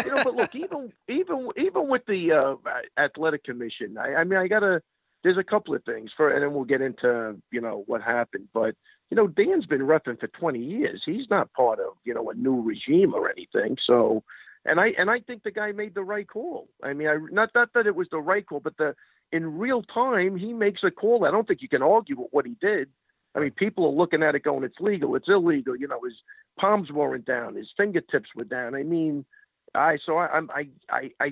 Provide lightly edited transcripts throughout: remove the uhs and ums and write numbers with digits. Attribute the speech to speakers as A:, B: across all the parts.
A: But look, even with the athletic commission, I mean, there's a couple of things and then we'll get into, what happened. But, Dan's been reffing for 20 years. He's not part of, a new regime or anything. So, and I think the guy made the right call. I mean, not that it was the right call, but in real time, he makes a call. I don't think you can argue with what he did. I mean, people are looking at it going, it's legal, it's illegal. His palms weren't down, his fingertips were down. I mean, I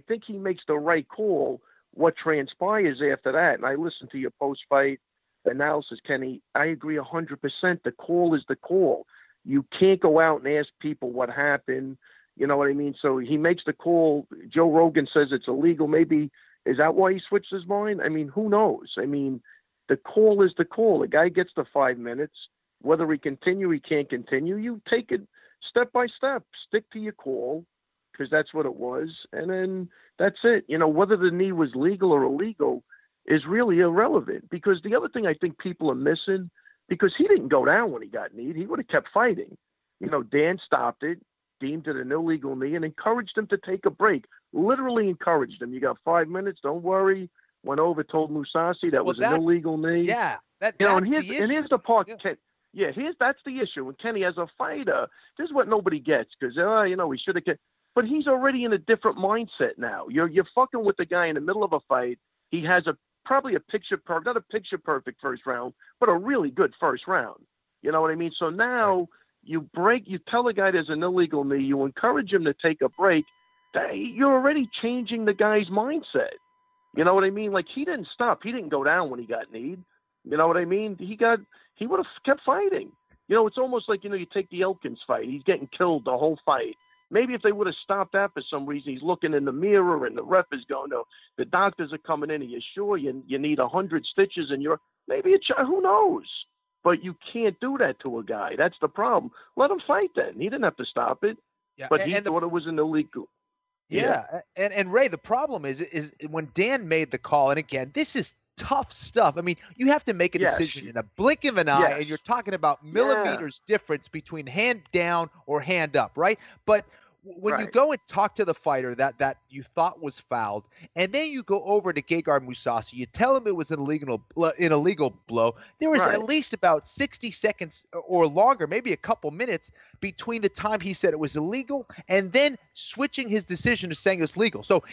A: think he makes the right call. What transpires after that, and I listened to your post-fight analysis, Kenny, I agree 100%. The call is the call. You can't go out and ask people what happened. You know what I mean? So he makes the call. Joe Rogan says it's illegal. Maybe, is that why he switched his mind? I mean, who knows? I mean, the call is the call. The guy gets the 5 minutes. Whether he can't continue. You take it step by step. Stick to your call, because that's what it was. And then that's it. Whether the knee was legal or illegal is really irrelevant, because the other thing I think people are missing, because he didn't go down when he got kneed, he would have kept fighting. Dan stopped it, deemed it an illegal knee, and encouraged him to take a break. Literally encouraged him. You got 5 minutes, don't worry. Went over, told Mousasi that was an illegal knee.
B: Yeah.
A: And here's the part, yeah. That's the issue. And Kenny, as a fighter, this is what nobody gets, because, he should have but he's already in a different mindset now. You're fucking with the guy in the middle of a fight. He has probably not a picture perfect first round, but a really good first round. You know what I mean? So now you tell the guy there's an illegal knee, you encourage him to take a break. You're already changing the guy's mindset. You know what I mean? Like, he didn't stop. He didn't go down when he got kneed. You know what I mean? He would have kept fighting. It's almost like, you take the Elkins fight. He's getting killed the whole fight. Maybe if they would have stopped that for some reason, he's looking in the mirror and the ref is going, no, the doctors are coming in. Are you sure you need 100 stitches and who knows? But you can't do that to a guy. That's the problem. Let him fight then. He didn't have to stop it. Yeah, but he thought it was an illegal.
B: Yeah. And Ray, the problem is when Dan made the call, and again, this is tough stuff. I mean, you have to make a decision in a blink of an eye, and you're talking about millimeters difference between hand down or hand up, right? But when you go and talk to the fighter that you thought was fouled, and then you go over to Gegard Mousasi, you tell him it was an illegal blow, there was at least about 60 seconds or longer, maybe a couple minutes, between the time he said it was illegal and then switching his decision to saying it's legal. So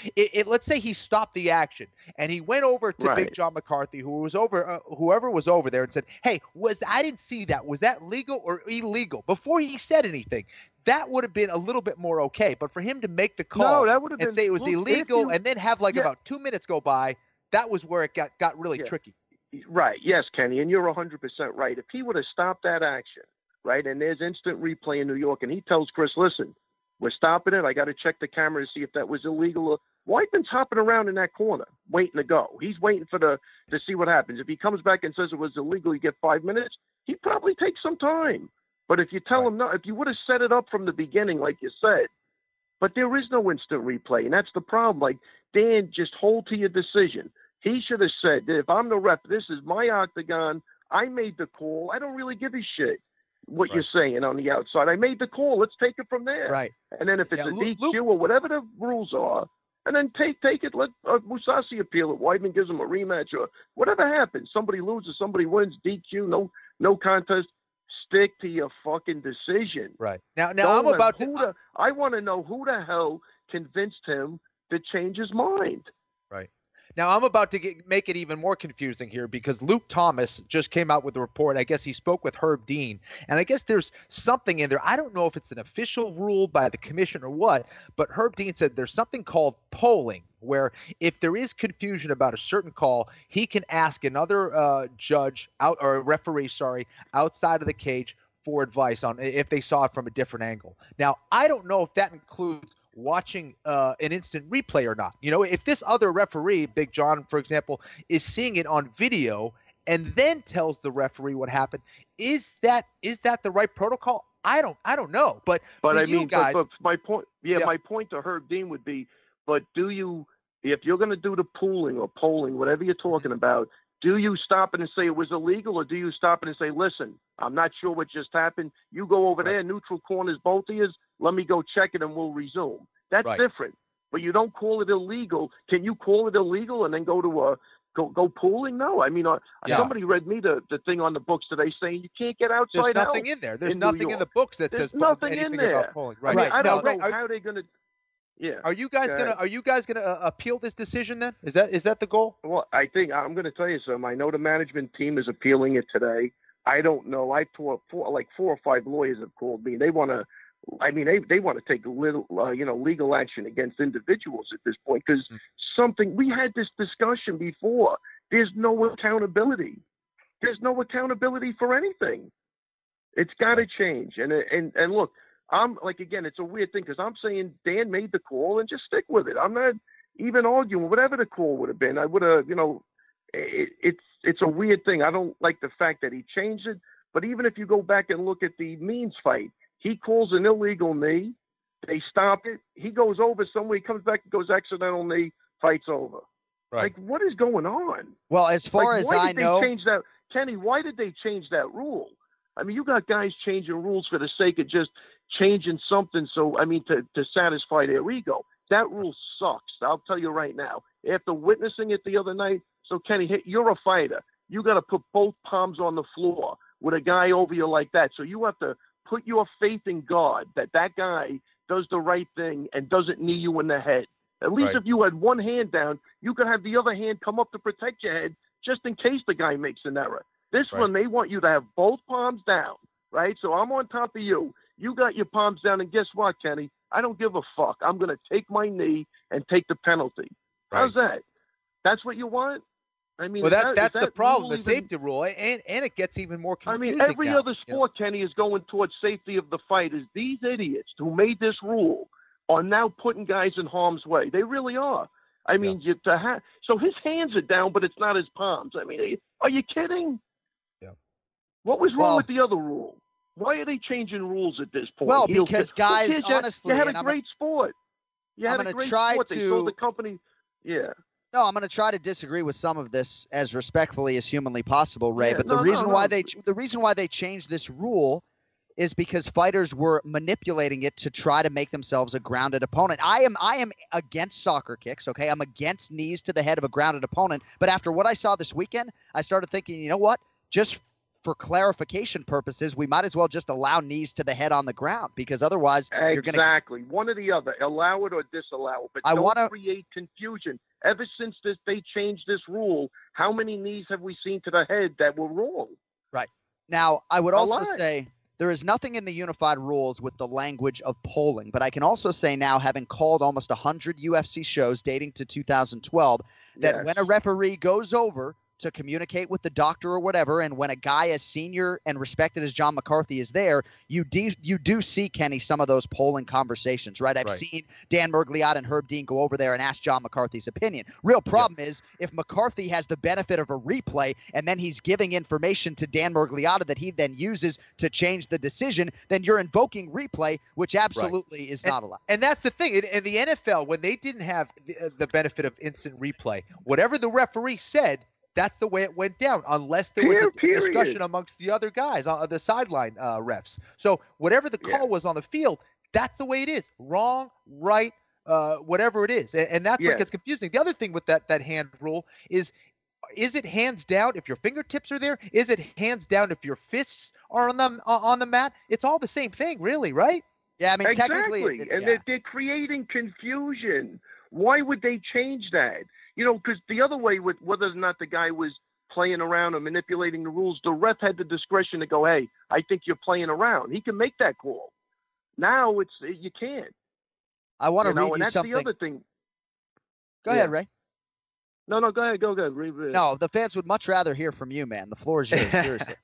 B: let's say he stopped the action and he went over to Big John McCarthy, whoever was over there, and said, hey, I didn't see that. Was that legal or illegal? Before he said anything. That would have been a little bit more okay. But for him to make the call and say it was illegal and then have about 2 minutes go by, that was where it got really tricky.
A: Right. Yes, Kenny. And you're 100% right. If he would have stopped that action, right, and there's instant replay in New York, and he tells Chris, listen, we're stopping it. I got to check the camera to see if that was illegal. Weidman's hopping around in that corner, waiting to go. He's waiting to see what happens. If he comes back and says it was illegal, you get 5 minutes, he probably takes some time. But if you tell him no, if you would have set it up from the beginning, like you said, but there is no instant replay, and that's the problem. Like, Dan, just hold to your decision. He should have said, if I'm the ref, this is my octagon. I made the call. I don't really give a shit what you're saying on the outside. I made the call. Let's take it from there.
B: Right.
A: And then if it's a DQ or whatever the rules are, and then take it. Let Mousasi appeal it. Weidman gives him a rematch or whatever happens. Somebody loses, somebody wins. DQ, no contest. Stick to your fucking decision.
B: Right. Now I'm about to.
A: I want to know who the hell convinced him to change his mind.
B: Right. Now I'm about to make it even more confusing here, because Luke Thomas just came out with a report. I guess he spoke with Herb Dean, and I guess there's something in there. I don't know if it's an official rule by the commission or what, but Herb Dean said there's something called polling, where if there is confusion about a certain call, he can ask another referee, outside of the cage for advice on if they saw it from a different angle. Now, I don't know if that includes watching an instant replay or not. If this other referee, Big John, for example, is seeing it on video and then tells the referee what happened, is that the right protocol? I don't know. But I mean, guys,
A: but my point, my point to Herb Dean would be, but if you're going to do the pooling or polling, whatever you're talking about, do you stop it and say it was illegal, or do you stop it and say, listen, I'm not sure what just happened. You go over there, neutral corners, both of you. Let me go check it and we'll resume. That's different. But you don't call it illegal. Can you call it illegal and then go to go pooling? No. I mean, somebody read me the thing on the books today saying you can't get outside.
B: There's nothing in there. There's nothing in the books that says
A: nothing
B: anything
A: in there
B: about polling. Right.
A: I mean, I don't know how they're going to. Yeah.
B: Are you guys gonna appeal this decision then? Is that the goal?
A: Well, I think I'm going to tell you something. I know the management team is appealing it today. I don't know. Four or five lawyers have called me. They want to. I mean, they want to take legal action against individuals at this point because we had this discussion before. There's no accountability. There's no accountability for anything. It's got to change. And look, I'm like, again, it's a weird thing because I'm saying Dan made the call and just stick with it. I'm not even arguing whatever the call would have been. I would have, it's a weird thing. I don't like the fact that he changed it. But even if you go back and look at the Means fight, he calls an illegal knee. They stop it. He goes over somewhere. He comes back and goes accidental knee. Fight's over.
B: Right.
A: Like, what is going on?
B: Well, as far as I know,
A: change that, Kenny, why did they change that rule? I mean, you got guys changing rules for the sake of just changing something. So, I mean, to satisfy their ego. That rule sucks. I'll tell you right now. After witnessing it the other night, so Kenny, you're a fighter. You got to put both palms on the floor with a guy over you like that. So you have to put your faith in God that guy does the right thing and doesn't knee you in the head. At least if you had one hand down, you could have the other hand come up to protect your head just in case the guy makes an error. This one, they want you to have both palms down, right? So I'm on top of you. You got your palms down, and guess what, Kenny? I don't give a fuck. I'm going to take my knee and take the penalty. How's that? That's what you want? I mean,
B: well, that's the problem, the safety rule, and it gets even more confusing.
A: I mean, every other sport, Kenny, is going towards safety of the fighters. These idiots who made this rule are now putting guys in harm's way. They really are. I mean, so his hands are down, but it's not his palms. I mean, are you kidding?
B: Yeah.
A: What was wrong with the other rule? Why are they changing rules at this point?
B: Well, because guys, honestly,
A: you had a great sport. I'm going to try to. They sold the company. Yeah.
B: No, I'm going to try to disagree with some of this as respectfully as humanly possible, Ray. But the reason why they changed this rule is because fighters were manipulating it to try to make themselves a grounded opponent. I am against soccer kicks, okay? I'm against knees to the head of a grounded opponent. But after what I saw this weekend, I started thinking, you know what? Just for clarification purposes, we might as well just allow knees to the head on the ground because otherwise you're going to...
A: Exactly. One or the other. Allow it or disallow it. But don't create confusion. Ever since they changed this rule, how many knees have we seen to the head that were wrong?
B: Right. Now, I would also say there is nothing in the unified rules with the language of polling, but I can also say now, having called almost 100 UFC shows dating to 2012, that when a referee goes over to communicate with the doctor or whatever, and when a guy as senior and respected as John McCarthy is there, you do see, Kenny, some of those polling conversations, right? I've seen Dan Mergliata and Herb Dean go over there and ask John McCarthy's opinion. Real problem is if McCarthy has the benefit of a replay and then he's giving information to Dan Mergliata that he then uses to change the decision, then you're invoking replay, which absolutely is not allowed. And that's the thing. In the NFL, when they didn't have the benefit of instant replay, whatever the referee said, that's the way it went down, unless there was a discussion amongst the other guys, the sideline refs. So whatever the call was on the field, that's the way it is. Wrong, right, whatever it is. And that's what gets confusing. The other thing with that hand rule is it hands down if your fingertips are there? Is it hands down if your fists are on the mat? It's all the same thing, really, right? Yeah, I mean, technically.
A: And they're creating confusion. Why would they change that? You know, because the other way with whether or not the guy was playing around or manipulating the rules, the ref had the discretion to go, hey, I think you're playing around. He can make that call. Now you can't.
B: I want to read you something.
A: That's the other thing.
B: Go ahead, Ray.
A: No, go ahead. Go ahead.
B: No, the fans would much rather hear from you, man. The floor is yours. Seriously.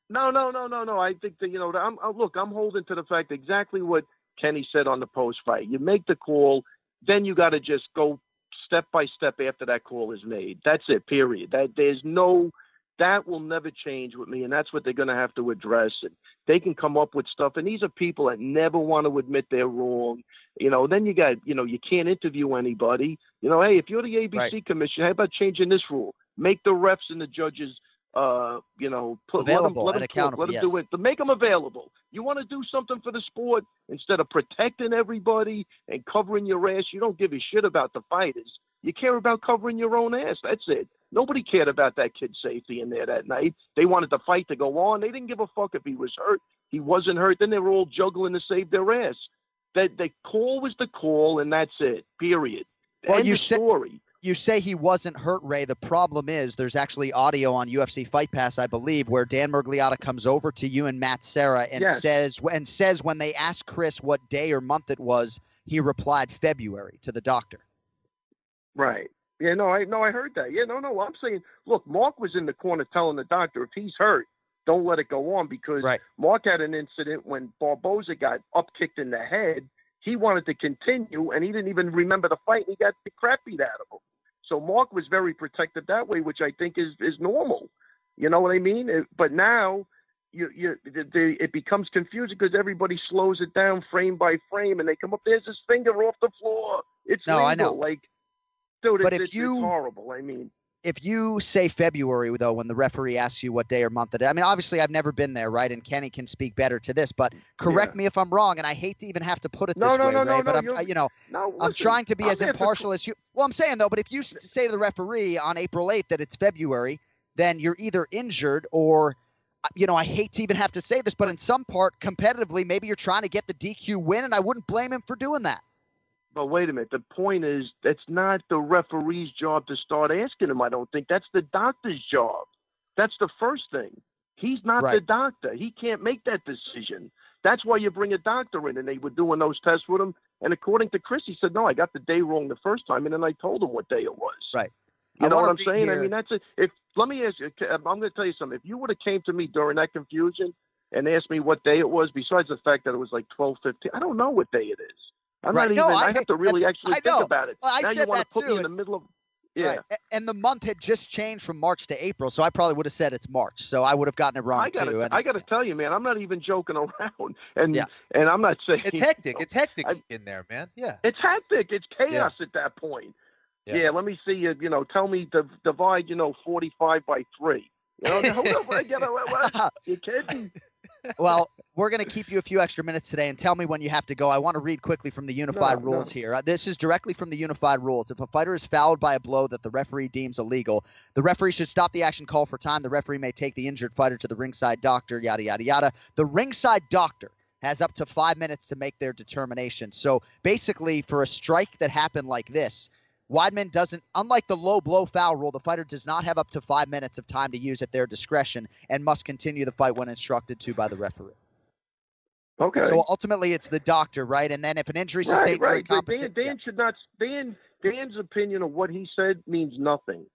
A: No. I think that, I'm holding to the fact exactly what Kenny said on the post fight. You make the call, then you got to just go step by step after that call is made. That's it, period. That will never change with me, and that's what they're going to have to address. And they can come up with stuff, and these are people that never want to admit they're wrong. You know, then you got, you can't interview anybody. Hey, if you're the ABC commissioner, how about changing this rule? Make the refs and the judges
B: available
A: let
B: and
A: them
B: accountable.
A: Let them
B: yes.
A: do it. To make them available. You want to do something for the sport instead of protecting everybody and covering your ass. You don't give a shit about the fighters. You care about covering your own ass. That's it. Nobody cared about that kid's safety in there that night. They wanted the fight to go on. They didn't give a fuck if he was hurt. He wasn't hurt. Then they were all juggling to save their ass. That the call was the call, and that's it. Period.
B: Well,
A: End of story.
B: You say he wasn't hurt, Ray. The problem is there's actually audio on UFC Fight Pass, I believe, where Dan Miragliotta comes over to you and Matt Serra and says when they asked Chris what day or month it was, he replied February to the doctor.
A: Right. Yeah, I heard that. Yeah, no. I'm saying, look, Mark was in the corner telling the doctor, if he's hurt, don't let it go on, because Mark had an incident when Barboza got up-kicked in the head. He wanted to continue, and he didn't even remember the fight, and he got the crap beat out of him. So Mark was very protective that way, which I think is normal. You know what I mean? But now it becomes confusing because everybody slows it down frame by frame, and they come up, there's his finger off the floor. It's legal.
B: I know.
A: Like, dude,
B: but
A: it's horrible. I mean,
B: if you say February, though, when the referee asks you what day or month it is, I mean, obviously I've never been there, right? And Kenny can speak better to this, but correct me if I'm wrong, and I hate to even have to put it this way, Ray, but I'm trying to be as impartial as you. Well, I'm saying, though, but if you say to the referee on April 8th that it's February, then you're either injured or, I hate to even have to say this, but in some part, competitively, maybe you're trying to get the DQ win, and I wouldn't blame him for doing that.
A: But wait a minute. The point is, that's not the referee's job to start asking him, I don't think. That's the doctor's job. That's the first thing. He's not the doctor. He can't make that decision. That's why you bring a doctor in, and they were doing those tests with him. And according to Chris, he said, no, I got the day wrong the first time, and then I told him what day it was.
B: Right.
A: You know what I'm saying? I mean, that's it. Let me ask you, I'm going to tell you something. If you would have came to me during that confusion and asked me what day it was, besides the fact that it was like 12:15, I don't know what day it is. I have to really think about it.
B: Well,
A: now
B: you
A: want to put
B: me
A: in the middle of
B: Right. And the month had just changed from March to April, so I probably would have said it's March. So I would have gotten it wrong too.
A: I got to tell you, man, I'm not even joking around. And I'm not saying
C: it's hectic. It's hectic in there, man. Yeah.
A: It's hectic. It's chaos at that point. Yeah. Let me see you. Tell me to divide 45 by 3. You kidding?
B: Well, we're going to keep you a few extra minutes today, and tell me when you have to go. I want to read quickly from the unified rules here. This is directly from the unified rules. If a fighter is fouled by a blow that the referee deems illegal, the referee should stop the action, call for time. The referee may take the injured fighter to the ringside doctor, yada, yada, yada. The ringside doctor has up to 5 minutes to make their determination. So basically, for a strike that happened like this, Weidman doesn't, unlike the low blow foul rule, the fighter does not have up to 5 minutes of time to use at their discretion and must continue the fight when instructed to by the referee.
A: Okay.
B: So ultimately, it's the doctor, right? And then if an injury sustained during competition,
A: Dan should not. Dan's opinion of what he said means nothing.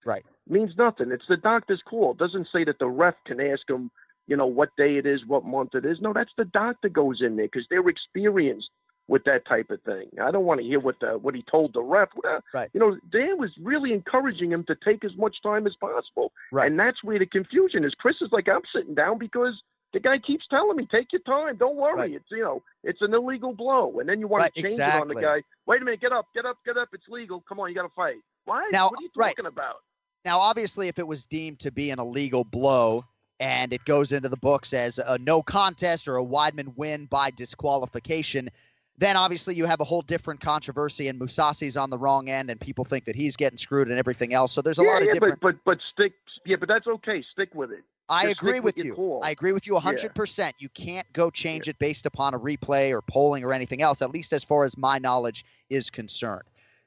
B: Right.
A: Means nothing. It's the doctor's call. It doesn't say that the ref can ask him, what day it is, what month it is. No, that's the doctor goes in there because they're experienced with that type of thing. I don't want to hear what he told the ref.
B: Right.
A: Dan was really encouraging him to take as much time as possible.
B: Right.
A: And that's where the confusion is. Chris is like, I'm sitting down because the guy keeps telling me, take your time. Don't worry.
B: Right.
A: It's, it's an illegal blow. And then you want to change it on the guy. Wait a minute. Get up. It's legal. Come on. You got to fight. Why?
B: Now,
A: what are you talking about?
B: Now, obviously, if it was deemed to be an illegal blow and it goes into the books as a no contest or a Weidman win by disqualification, then obviously you have a whole different controversy, and Mousasi's on the wrong end, and people think that he's getting screwed and everything else. So there's a lot of different.
A: But that's okay. Stick with it.
B: I agree with you. I agree with you 100%. You can't go change it based upon a replay or polling or anything else, at least as far as my knowledge is concerned.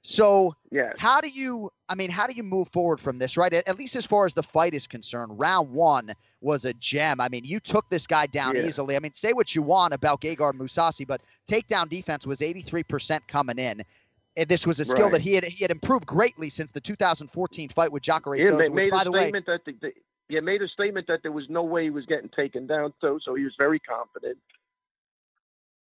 B: So how do you move forward from this, right? At least as far as the fight is concerned, round 1 was a gem. I mean, you took this guy down easily. I mean, say what you want about Gegard Mousasi, but takedown defense was 83% coming in. And this was a skill that he had improved greatly since the 2014 fight with Jacare Souza, which, by the way,
A: made a statement that there was no way he was getting taken down, so he was very confident.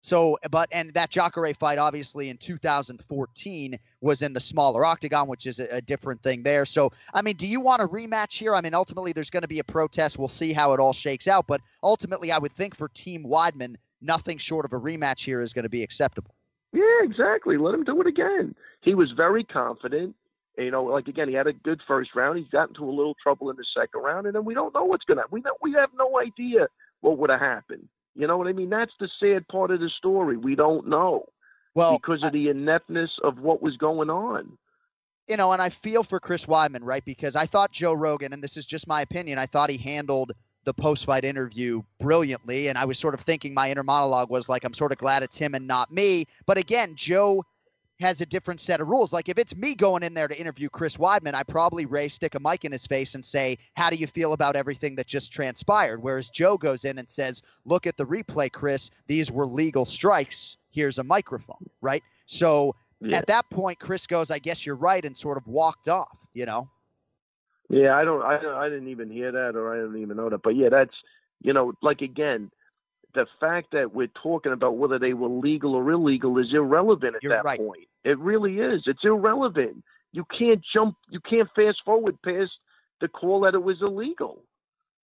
B: So, and that Jacare fight, obviously, in 2014 was in the smaller octagon, which is a different thing there. So, I mean, do you want a rematch here? I mean, ultimately, there's going to be a protest. We'll see how it all shakes out. But ultimately, I would think for Team Weidman, nothing short of a rematch here is going to be acceptable.
A: Yeah, exactly. Let him do it again. He was very confident. You know, like again, he had a good first round. He's got into a little trouble in the second round, and then we don't know what's gonna. We have no idea what would have happened. You know what I mean? That's the sad part of the story. We don't know because of the ineptness of what was going on.
D: You know, and I feel for Chris Weidman, right? Because I thought Joe Rogan, and this is just my opinion, I thought he handled the post-fight interview brilliantly, and I was sort of thinking my inner monologue was like, I'm sort of glad it's him and not me. But again, Joe has a different set of rules. Like if it's me going in there to interview Chris Weidman, I probably, Ray, stick a mic in his face and say, how do you feel about everything that just transpired? Whereas Joe goes in and says, look at the replay, Chris. These were legal strikes. Here's a microphone, right? So at that point, Chris goes, I guess you're right, and sort of walked off, you know?
A: Yeah, I didn't even hear that, or I didn't even know that. But yeah, that's, you know, like again, the fact that we're talking about whether they were legal or illegal is irrelevant at that point. It really is. It's irrelevant. You can't fast forward past the call that it was illegal.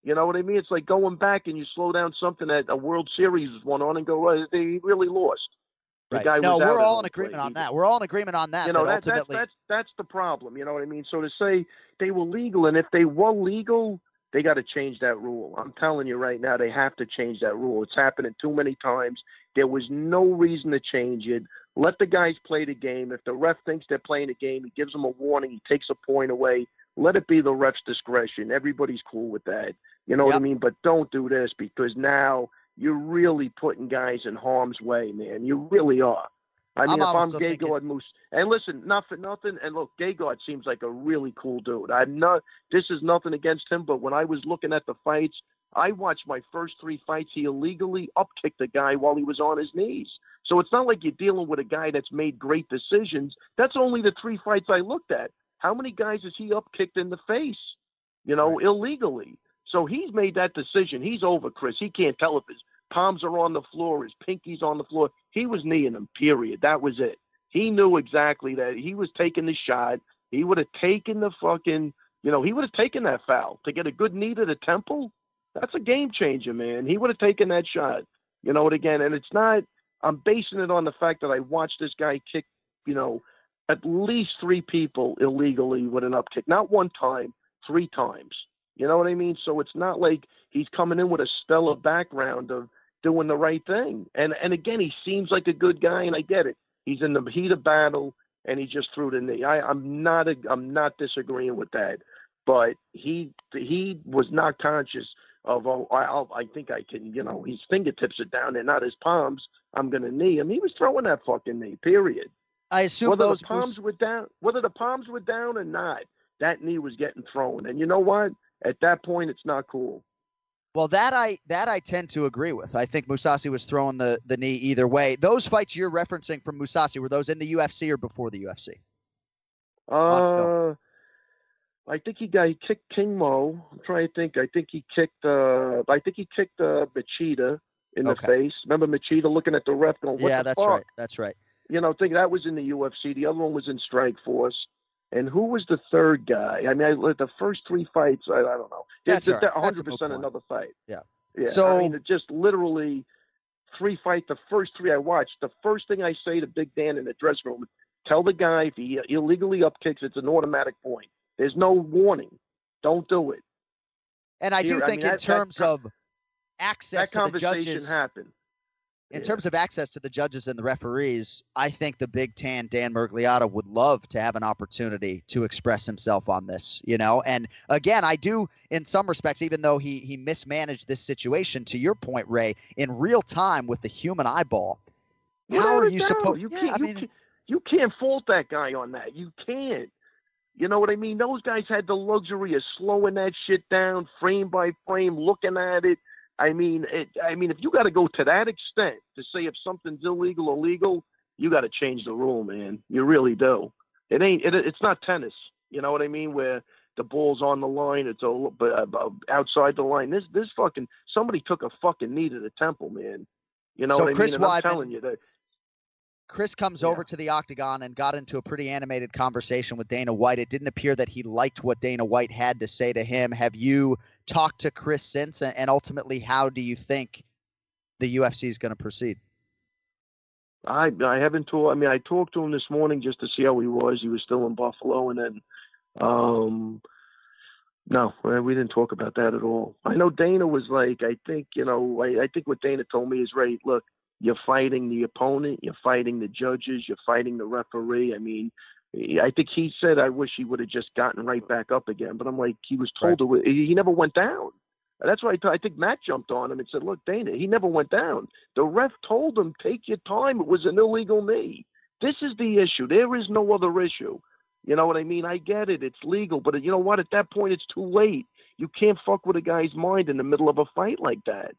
A: You know what I mean? It's like going back and you slow down something that a World Series went on and go, well, they really lost.
D: Right. No, we're all in agreement on that. We're all in agreement on that.
A: You know,
D: that's
A: the problem. You know what I mean? So to say they were legal, and if they were legal, they got to change that rule. I'm telling you right now, they have to change that rule. It's happening too many times. There was no reason to change it. Let the guys play the game. If the ref thinks they're playing the game, he gives them a warning. He takes a point away. Let it be the ref's discretion. Everybody's cool with that. You know what I mean? But don't do this, because now you're really putting guys in harm's way, man. You really are. I mean, if I'm Gegard Moose, and listen, nothing, and look, Gegard seems like a really cool dude. This is nothing against him, but when I was looking at the fights, I watched my first 3 fights. He illegally upkicked the guy while he was on his knees. So it's not like you're dealing with a guy that's made great decisions. That's only the 3 fights I looked at. How many guys has he upkicked in the face, illegally? So he's made that decision. He's over, Chris. He can't tell if his palms are on the floor, his pinky's on the floor. He was kneeing him, period. That was it. He knew exactly that he was taking the shot. He would have taken the fucking, he would have taken that foul to get a good knee to the temple. That's a game changer, man. He would have taken that shot. You know what, again, and it's not, I'm basing it on the fact that I watched this guy kick, at least 3 people illegally with an upkick. Not 1 time, 3 times. You know what I mean? So it's not like he's coming in with a stellar background of doing the right thing. And again, he seems like a good guy, and I get it. He's in the heat of battle, and he just threw the knee. I'm not disagreeing with that, but he was not conscious of, I think I can, his fingertips are down there, not his palms. I'm gonna knee him. He was throwing that fucking knee. Period.
D: I assume
A: whether the palms were down or not, that knee was getting thrown. And you know what? At that point, it's not cool.
D: Well, that I tend to agree with. I think Mousasi was throwing the knee either way. Those fights you're referencing from Mousasi, were those in the UFC or before the UFC?
A: I think he kicked King Mo. I'm trying to think. I think he kicked Machida in the face. Remember Machida looking at the ref going, "What the fuck?"
D: Right. That's right.
A: I think that was in the UFC. The other one was in Strikeforce. And who was the third guy? I mean, the first 3 fights, I don't know.
D: That's
A: 100% another fight.
D: Yeah.
A: So, I mean, it just literally 3 fights. The first 3 I watched, the first thing I say to Big Dan in the dressing room, tell the guy if he illegally upkicks, it's an automatic point. There's no warning. Don't do it.
D: And I do think in terms of access to the judges.
A: That conversation happened.
D: In terms of access to the judges and the referees, I think the Big Tan, Dan Miragliotta, would love to have an opportunity to express himself on this, And again, I do, in some respects, even though he mismanaged this situation, to your point, Ray, in real time with the human eyeball, how are you supposed?
A: You can't fault that guy on that. You can't. You know what I mean? Those guys had the luxury of slowing that shit down, frame by frame, looking at it. I mean, if you got to go to that extent to say if something's illegal or legal, you got to change the rule, man. You really do. It's not tennis. You know what I mean? Where the ball's on the line, it's outside the line. This fucking somebody took a fucking knee to the temple, man. You know what I mean? And I'm telling you that.
D: Chris comes over to the octagon and got into a pretty animated conversation with Dana White. It didn't appear that he liked what Dana White had to say to him. Have you talked to Chris since? And ultimately, how do you think the UFC is going to proceed?
A: I haven't talked. I mean, I talked to him this morning just to see how he was. He was still in Buffalo, and then no, we didn't talk about that at all. I know Dana was like, I think what Dana told me is, right, look, you're fighting the opponent, you're fighting the judges, you're fighting the referee. I mean, I think he said, I wish he would have just gotten right back up again. But I'm like, he was told he never went down. That's why I think Matt jumped on him and said, look, Dana, he never went down. The ref told him, take your time. It was an illegal knee. This is the issue. There is no other issue. You know what I mean? I get it. It's legal. But you know what? At that point, it's too late. You can't fuck with a guy's mind in the middle of a fight like that.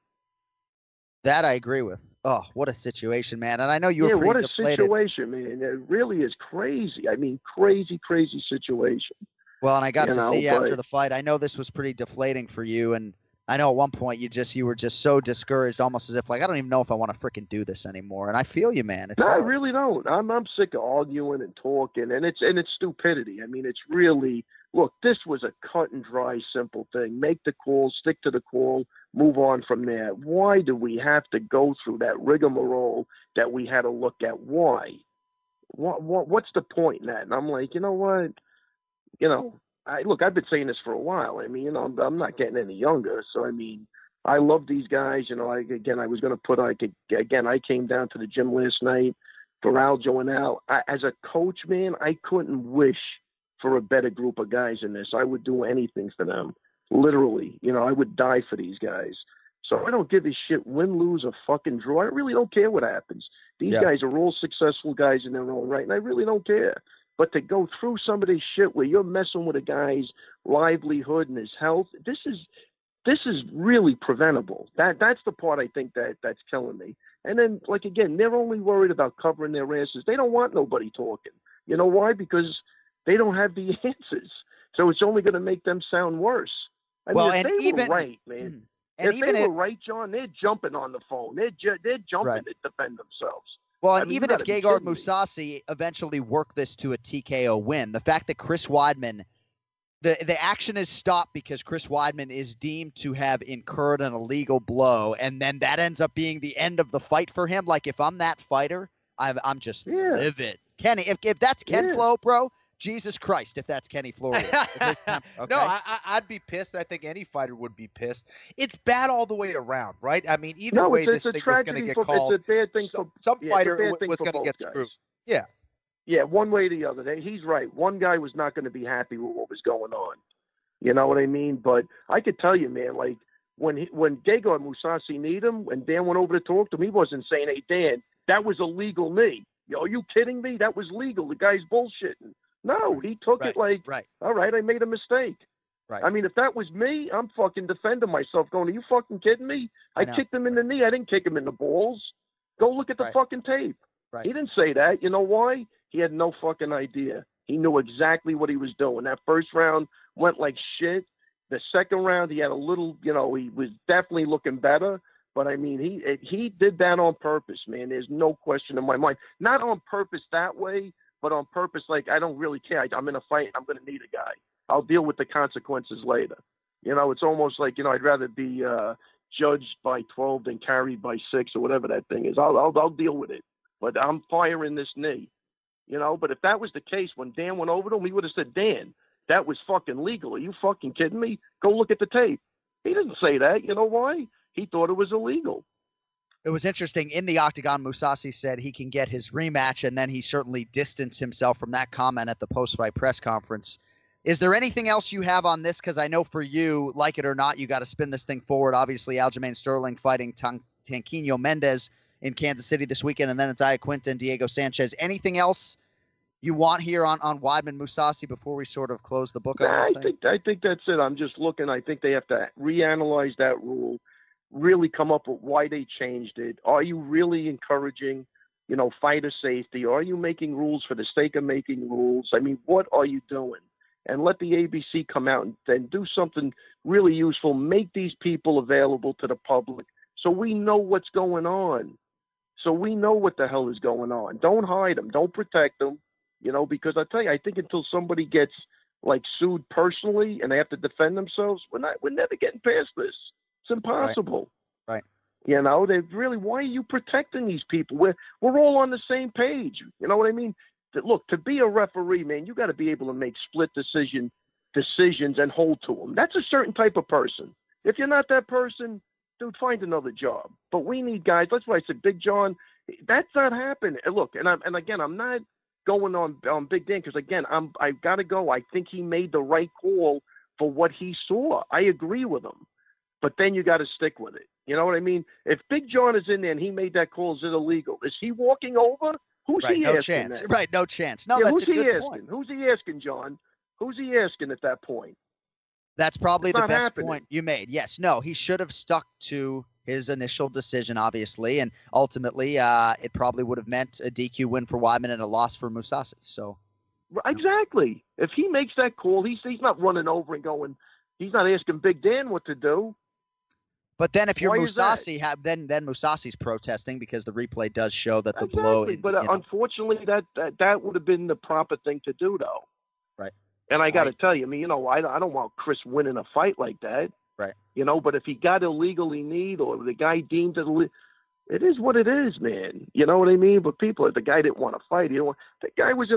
D: That I agree with. Oh, what a situation, man. And I know you were pretty deflated.
A: What a situation, man. It really is crazy. I mean, crazy, crazy situation.
D: Well, and I got to see after the fight, I know this was pretty deflating for you. And I know at one point you were just so discouraged, almost as if like, I don't even know if I want to freaking do this anymore. And I feel you, man.
A: No, I really don't. I'm sick of arguing and talking, and it's stupidity. I mean, it's really, look, this was a cut and dry, simple thing. Make the call, stick to the call, move on from there. Why do we have to go through that rigmarole that we had to look at? Why? What's the point in that? And I'm like, you know what? I've been saying this for a while. I mean, I'm not getting any younger. So, I mean, I love these guys. I was going to put, I came down to the gym last night for Aljo and Al. As a coach, man, I couldn't wish for a better group of guys in this. I would do anything for them. Literally, I would die for these guys. So I don't give a shit, win, lose, or fucking draw. I really don't care what happens. These guys are all successful guys in their own right, and I really don't care. But to go through some of this shit where you're messing with a guy's livelihood and his health, this is really preventable. That's the part I think that's killing me. And then, like, again, they're only worried about covering their asses. They don't want nobody talking. You know why? Because they don't have the answers. So it's only going to make them sound worse. I mean, if they were right, man. If they were right, John, they're jumping on the phone. They're jumping to defend themselves.
D: Well, and even if Gegard Mousasi eventually worked this to a TKO win, the fact that Chris Weidman, the action is stopped because Chris Weidman is deemed to have incurred an illegal blow, and then that ends up being the end of the fight for him. Like, if I'm that fighter, I'm just livid. Kenny, if that's Ken Flo, bro, Jesus Christ, if that's Kenny Florian. Okay?
B: No, I'd be pissed. I think any fighter would be pissed. It's bad all the way around, right? I mean, either way, this thing was going to get called.
A: It's a bad thing
B: some fighter was going to get screwed. Yeah.
A: Yeah, one way or the other. He's right. One guy was not going to be happy with what was going on. You know what I mean? But I could tell you, man, like, when Gegard Mousasi needed him, when Dan went over to talk to him, he wasn't saying, hey, Dan, that was a legal knee. Are you kidding me? That was legal. The guy's bullshitting. No, he took it like, all right, I made a mistake.
D: Right.
A: I mean, if that was me, I'm fucking defending myself going, are you fucking kidding me? I kicked him in the knee. I didn't kick him in the balls. Go look at the fucking tape.
D: Right.
A: He didn't say that. You know why? He had no fucking idea. He knew exactly what he was doing. That first round went like shit. The second round, he had a little, he was definitely looking better. But, I mean, he did that on purpose, man. There's no question in my mind. Not on purpose that way, but on purpose, like, I don't really care. I'm in a fight. I'm going to need a guy. I'll deal with the consequences later. It's almost like, I'd rather be judged by 12 than carried by 6 or whatever that thing is. I'll deal with it. But I'm firing this knee. But if that was the case, when Dan went over to him, he would have said, Dan, that was fucking legal. Are you fucking kidding me? Go look at the tape. He didn't say that. You know why? He thought it was illegal.
D: It was interesting. In the octagon, Mousasi said he can get his rematch, and then he certainly distanced himself from that comment at the post-fight press conference. Is there anything else you have on this? Because I know for you, like it or not, you got to spin this thing forward. Obviously, Aljamain Sterling fighting Tanquinho Mendes in Kansas City this weekend, and then it's Iaquinta and Diego Sanchez. Anything else you want here on Weidman Mousasi before we sort of close the book on this thing?
A: I think that's it. I'm just looking. I think they have to reanalyze that rule, really come up with why they changed it. Are you really encouraging, fighter safety? Are you making rules for the sake of making rules? I mean, what are you doing? And let the ABC come out and do something really useful. Make these people available to the public so we know what's going on. So we know what the hell is going on. Don't hide them. Don't protect them. Because I tell you, I think until somebody gets like sued personally and they have to defend themselves, we're never getting past this. It's impossible.
D: Right.
A: You know, they really, why are you protecting these people? We're all on the same page. You know what I mean? Look, to be a referee, man, you got to be able to make split decisions and hold to them. That's a certain type of person. If you're not that person, dude, find another job. But we need guys. That's why I said Big John. That's not happening. And look, and again, I'm not going on Big Dan because again, I've got to go. I think he made the right call for what he saw. I agree with him. But then you got to stick with it. You know what I mean? If Big John is in there and he made that call, is it illegal? Is he walking over? Who's he
D: no
A: asking?
D: Chance.
A: Then?
D: Right, no chance. No, that's
A: who's
D: a good
A: he asking?
D: point.
A: Who's he asking, John? Who's he asking at that point?
D: That's probably the best
A: happening.
D: point you made. Yes, no, he should have stuck to his initial decision, obviously, and ultimately it probably would have meant a DQ win for Weidman and a loss for Mousasi. So
A: exactly. If he makes that call, he's not running over and going. He's not asking Big Dan what to do.
D: But then if you're Mousasi, then Mousasi's protesting because the replay does show that the blow.
A: But unfortunately, that would have been the proper thing to do, though.
D: Right.
A: And I got to tell you, I mean, you know, I don't want Chris winning a fight like that.
D: Right.
A: You know, but if he got illegally kneed or the guy deemed it is what it is, man. You know what I mean? But the guy didn't want to fight. The guy was in